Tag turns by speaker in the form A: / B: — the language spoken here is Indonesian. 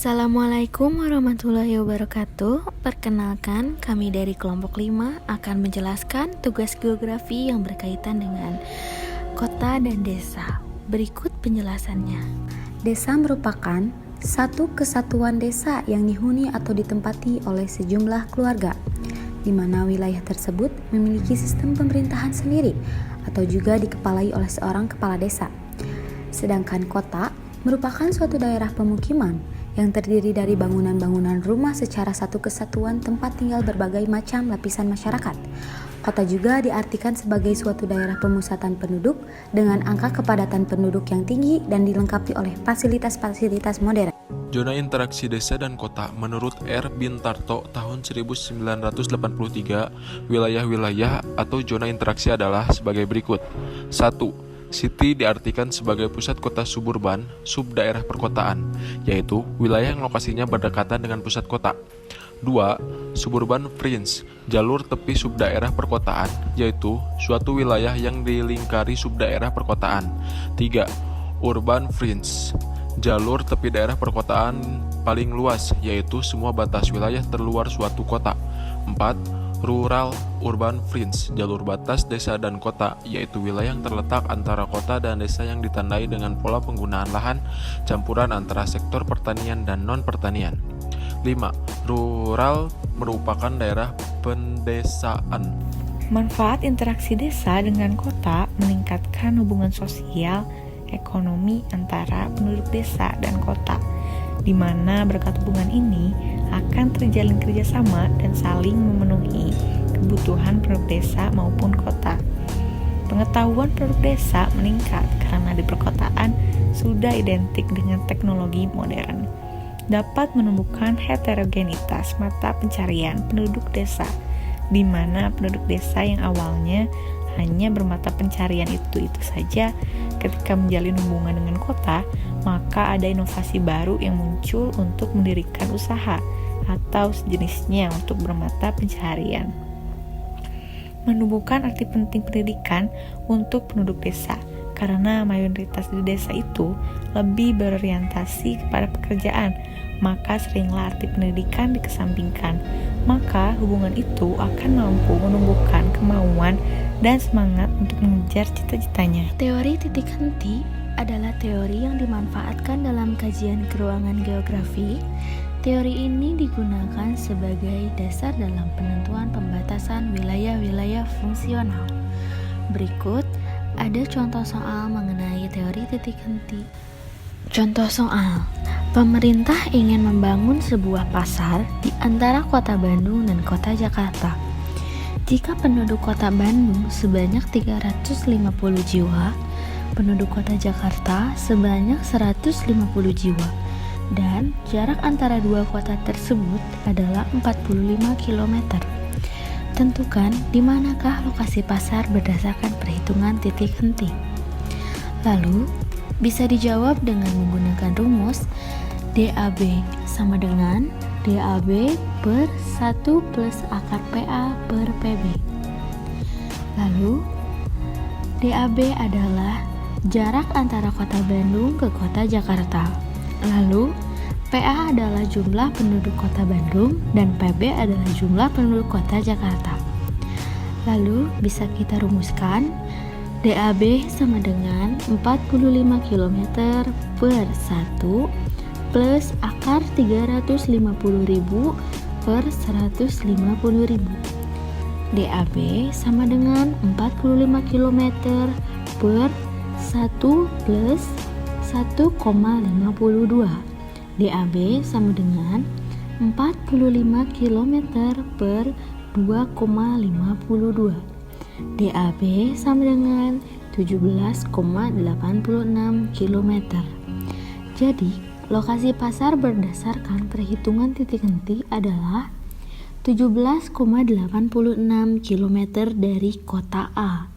A: Assalamualaikum warahmatullahi wabarakatuh. Perkenalkan, kami dari kelompok 5 akan menjelaskan tugas geografi yang berkaitan dengan kota dan desa. Berikut penjelasannya.
B: Desa merupakan satu kesatuan desa yang dihuni atau ditempati oleh sejumlah keluarga, di mana wilayah tersebut memiliki sistem pemerintahan sendiri atau juga dikepalai oleh seorang kepala desa. Sedangkan kota merupakan suatu daerah pemukiman yang terdiri dari bangunan-bangunan rumah secara satu kesatuan tempat tinggal berbagai macam lapisan masyarakat. Kota juga diartikan sebagai suatu daerah pemusatan penduduk dengan angka kepadatan penduduk yang tinggi dan dilengkapi oleh fasilitas-fasilitas modern.
C: Zona interaksi desa dan kota menurut R. Bintarto tahun 1983, wilayah-wilayah atau zona interaksi adalah sebagai berikut. 1. City diartikan sebagai pusat kota suburban, subdaerah perkotaan, yaitu wilayah yang lokasinya berdekatan dengan pusat kota. 2. Suburban fringe, jalur tepi subdaerah perkotaan, yaitu suatu wilayah yang dilingkari subdaerah perkotaan. 3. Urban fringe, jalur tepi daerah perkotaan paling luas, yaitu semua batas wilayah terluar suatu kota. 4. Rural urban fringe, jalur batas desa dan kota, yaitu wilayah yang terletak antara kota dan desa yang ditandai dengan pola penggunaan lahan campuran antara sektor pertanian dan non-pertanian. 5. Rural merupakan daerah pendesaan.
D: Manfaat interaksi desa dengan kota meningkatkan hubungan sosial, ekonomi antara penduduk desa dan kota, di mana berkat hubungan ini akan terjalin kerjasama dan saling memenuhi kebutuhan penduduk desa maupun kota. Pengetahuan penduduk desa meningkat karena di perkotaan sudah identik dengan teknologi modern. Dapat menumbuhkan heterogenitas mata pencarian penduduk desa, di mana penduduk desa yang awalnya hanya bermata pencarian itu saja, ketika menjalin hubungan dengan kota, maka ada inovasi baru yang muncul untuk mendirikan usaha atau sejenisnya untuk bermata pencaharian. Menumbuhkan arti penting pendidikan untuk penduduk desa, karena mayoritas di desa itu lebih berorientasi kepada pekerjaan, maka seringlah arti pendidikan dikesampingkan. Maka hubungan itu akan mampu menumbuhkan kemauan dan semangat untuk mengejar cita-citanya.
A: Teori titik henti adalah teori yang dimanfaatkan dalam kajian keruangan geografi. Teori ini digunakan sebagai dasar dalam penentuan pembatasan wilayah-wilayah fungsional. Berikut ada contoh soal mengenai teori titik henti. Contoh soal: pemerintah ingin membangun sebuah pasar di antara kota Bandung dan kota Jakarta. Jika penduduk kota Bandung sebanyak 350 jiwa, penduduk kota Jakarta sebanyak 150 jiwa, dan jarak antara dua kota tersebut adalah 45 km. Tentukan di manakah lokasi pasar berdasarkan perhitungan titik henti. Lalu, bisa dijawab dengan menggunakan rumus DAB sama dengan DAB per 1 plus akar PA per PB. Lalu, DAB adalah jarak antara kota Bandung ke kota Jakarta. Lalu, PA adalah jumlah penduduk kota Bandung dan PB adalah jumlah penduduk kota Jakarta. Lalu, bisa kita rumuskan DAB sama dengan 45 km per 1 plus akar 350.000 per 150.000. DAB sama dengan 45 km per 1 plus 1,52. DAB sama dengan 45 km per 2,52. DAB sama dengan 17,86 km. Jadi, lokasi pasar berdasarkan perhitungan titik henti adalah 17,86 km dari kota A.